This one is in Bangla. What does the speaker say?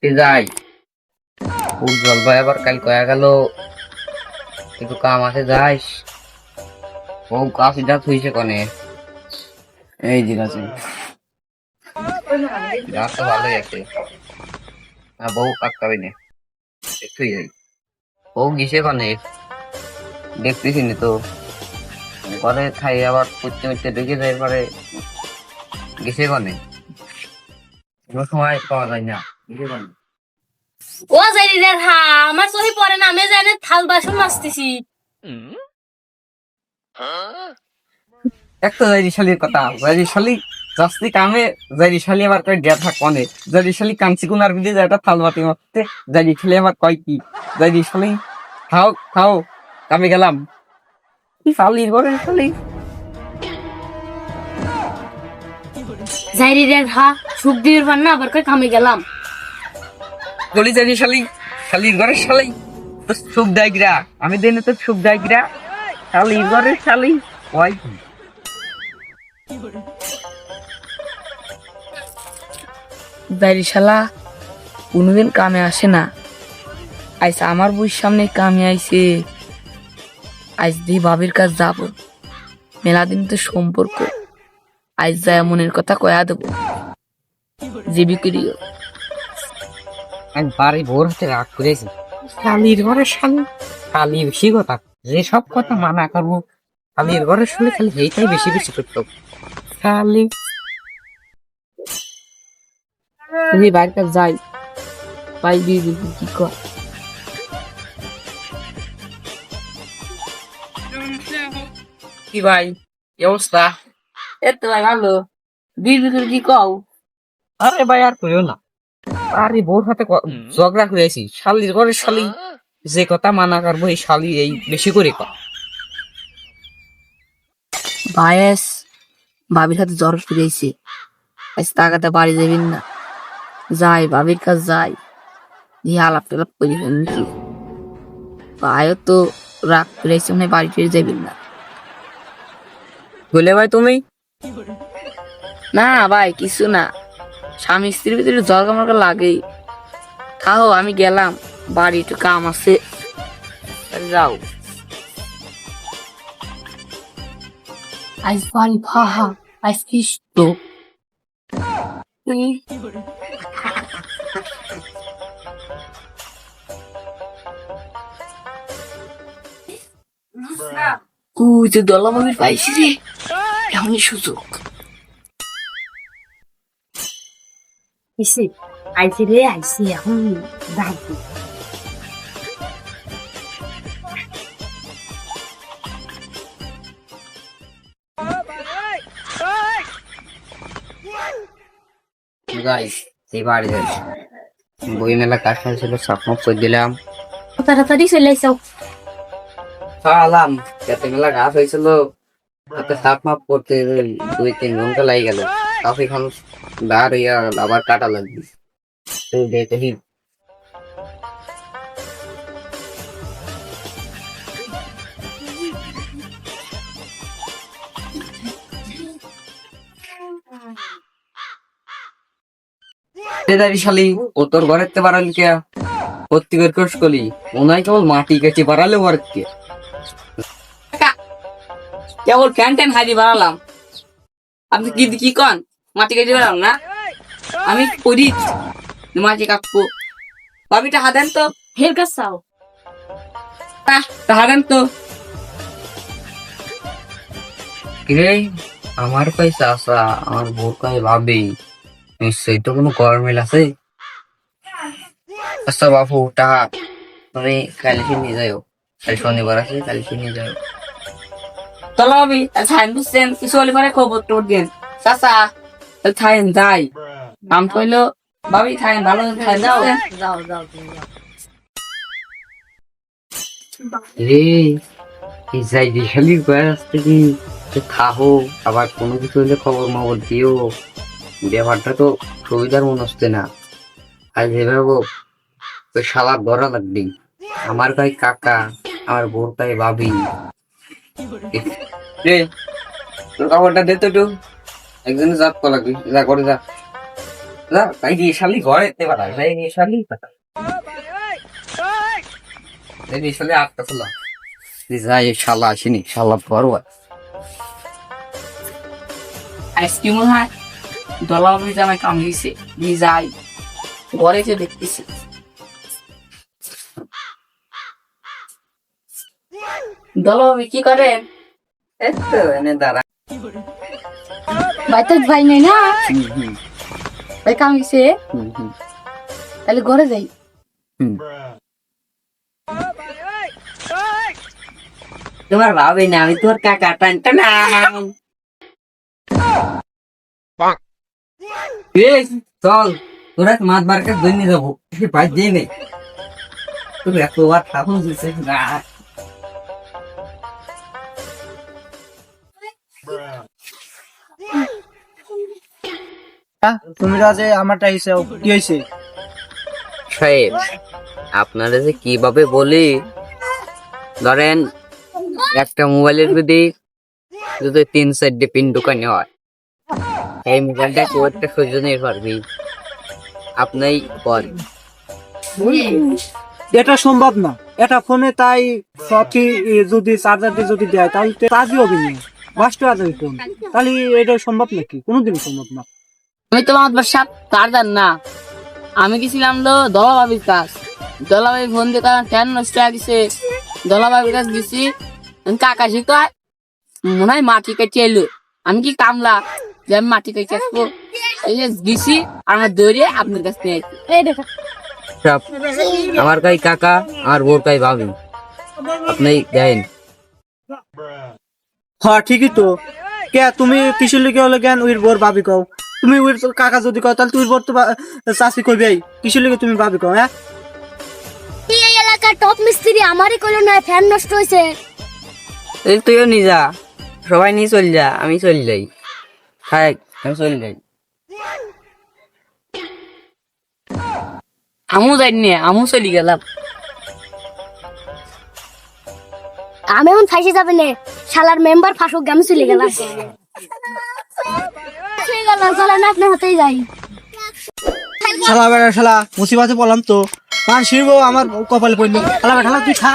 যাই উজ্জ্বল ভাই আবার কাল কয়া গেল একটু কাম আছে যাইস ও কাশিটা থুইছে কনে এই যে আছে। গাছ তো ভালোই আছে না বউ কাকতাবি না একটুই যাই বউ গিসে কনে দেখতেছি না তো ঘরে খাই আবার করতে করতে ঢুকে যায় পরে গেছে কনে কোনো সময় পাওয়া যায় না গেছে কনে ও যাই রে হা আমার চোখে পড়ে না আমি জানি থাল বাসন মাজতেছি। একটা জাইরিশালির কথা জাইরিশালি জাস্তি কামে জাইরিশালি আবার কয় ডেথা কনে জাইরিশালি কাঞ্চি কুনার বিদে যাটা থালবাতি মারতে জাইরিশালি আবার কয় কি জাইরিশালি খাও খাও কামে গেলাম কি শালির ঘরে শালি যাই রে হা সুখ দিবির পার না আবার কই কামে গেলাম। বলি জাইরিশালি শালির ঘরে শালি তো সুখ দেয় গিরা আমি দেনে তো সুখ দেয় গিরা শালির ঘরে শালি কয় কি বাইরে শালা কোনোদিন কামে আসে না, আজ আমার বইয়ের সামনে কামে আইছে। আজ দিয়ে বাবির কাছে যাব, মেলা দিন তো সম্পর্ক, আজ যায় মনের কথা কয়া দেবো জিবি করিও। আমি বাড়ি ভোর হাতে রাগ করেছি শালির ঘরে শালি খালি বেশি কথা যে সব কথা মানা করবো শালির ঘরে শুনে খালি এইটাই বেশি বেশি করতো শালি তুমি বাড়ির কাছে যাই পাই দিয়ে দিবি কি কর। কি ভাই কি অবস্থা? এত ভাই ভালো বিড়ি করে কি কও? আরে ভাই আর কইও না আরে ভোর হাতে ঝগড়া করেছি শালির ঘরে শালি যে কথা মানা করবো এই শালি এই বেশি করে কর বায়াস বাবির হাতে জ্বর ফিরেছে, আজ তাকাতে বাড়ি যাবেন না, যাই বাবির কাছে যাই দিয়ে আলাপ টালাপ করি ফেলছি। ভাইও তো রাগ ফিরেছে মানে বাড়ি ফিরে যাবেন না। বলে ভাই তুমি না ভাই কিছু না, স্বামী স্ত্রীর ভিতরে ঝগড়া মরগা লাগেই। খাও আমি গেলাম, বাড়ি একটু কাম আছে, যাও। আজ বাড়ি ফাহা, আজ খ্রিস্ট তুই যে দলামাবির পাইছি রে, এমনই সুযোগ। এসে আইছি রে আইছি এখন ডাকবো। গাইস এই বাড়ি যাইস বই মেলা কাজ ছিল সাপমাপ করে দিলাম তাড়াতাড়ি চলে আইসাও। খাওয়ালাম যাতে মেলা গাছ হয়েছিল তাতে সাপ মাপ করতে 2-3 ঘন্টা লাগে গেল তাও এখন দাঁড় হইয়া আবার কাটা লাগবে দেখি শালি ও তোর ঘরের তে বাড়ালি কে প্রত্যেকের কোর্স কলি ওনাই কেবল মাটি কেটে বাড়ালে ওর কে কেবল ফ্যান ট্যান হারি বাড়ালাম, আপনি কি কি কন? মাটি কেটে বেড়ালাম না, আমি করি মাটি কাটবো। ভাবিটা হাতেন তো, হের কাছে চাও। হাতেন তো। কিরে আমার পয়সা আসা আমার বউ কাই ভাবি নিশ্চয়ই তো কোনো গরমিল আছে আচ্ছা বাবু টাকা তুমি কালকে নিয়ে যাও কাল শনিবার আছে কালকে নিয়ে যাও চলো ভাবি ছাইন বুঝছেন, কিছু হলে পরে খবর টোর দিন চাচা ছাইন যাই নাম কইলো ভাবি ছাইন ভালো ছাইন যাও। যাও যাও তুমি যাও। রে এই যাই বিশালির বয়স আসতে কি থাকো আবার কোনো কিছু হলে খবর মবর দিও ব্যাপারটা তো সুবিধার মনে হচ্ছে না আর যেভাবে ওই শালা ধরা লাগবে আমার ভাই কাকা আমার বোর ভাই ভাবি রে তোর খবরটা দে তো একটু একজনে জাত করা লাগবে যা করে যা না যাইরি শালি ঘরে তে পারা যাইরি শালি আটটা ছিল যাই শালা আসেনি শালা বড় আইসক্রিম হয় দলা আমি জামাই কামড়িয়েছে দিয়ে যাই ঘরে যে দেখতেছি দলা আমি কি করেন এতো এনে দাঁড়া ভাই তো ভাই নাই না ভাই কামিছে তাহলে ঘরে যাই তোমার ভাবে না আমি তোর কাকা টানটা না চল তোরা মাছ বারকে দৈনি যাবো ভাই দিয়ে নেই তুমি একবার ঠাকুর দিচ্ছে না তুমি রাজে আমারটা হিসাব কি হয়েছে সাহেব আপনারা যে কিভাবে বলি ধরেন একটা মোবাইলের যদি 3-4 পিন ঢুকানো হয় এই মোবাইলটা কেউ একটা সজনের পারবি আপনি বল এটা সম্ভব না এটা ফোনে তাই সবই যদি চার্জার দিয়ে যদি দেয় তাহলে তো কাজই হবে না নষ্ট হয়ে যাবে ফোন তাহলে এটা সম্ভব নাকি কোনোদিন সম্ভব না আমি তো আমার বাসার তারদার না আমি গেছিলাম তো দলাবাবির কাজ দলাবাবি ফোন দিয়ে তারা কেন নষ্ট হয়ে গেছে দলাবাবির কাজ গেছি কাকা শিখায় মনে হয় মাটি কেটে এলো আমি কি কামলা যে আমি মাটি কেটে আসবো এই যে গেছি আর আমার দৌড়ে আপনার কাছ নিয়ে আসছি। এই দেখো সব আমার কাই কাকা আর বোর কাই ভাবি আপনি দেন হ্যাঁ ঠিকই তো কে তুমি কিসের লিখে হলো জ্ঞান উইর বোর ভাবি কও তুমি উইর কাকা যদি কও তাহলে তুই বোর তো চাষি কইবে কিসের লিখে তুমি ভাবি কও হ্যাঁ এই এলাকার টপ মিস্ত্রি আমারই কইলো না ফ্যান নষ্ট হয়েছে তুইও নিয়ে যা সবাই নিয়ে চল যা আমি চল যাই খাই আমি চল যাই আমু যাইনি আমু চলে গেলাম আমি এখন ফাইসে যাবে না শালার মেম্বার ফাঁসক আমি চলে গেলাম চলে না আপনার হাতেই যাই শালা বেড়া শালা মুসিবাতে বললাম তো পান শিরবো আমার কপালে পড়লো শালা বেটা তুই খা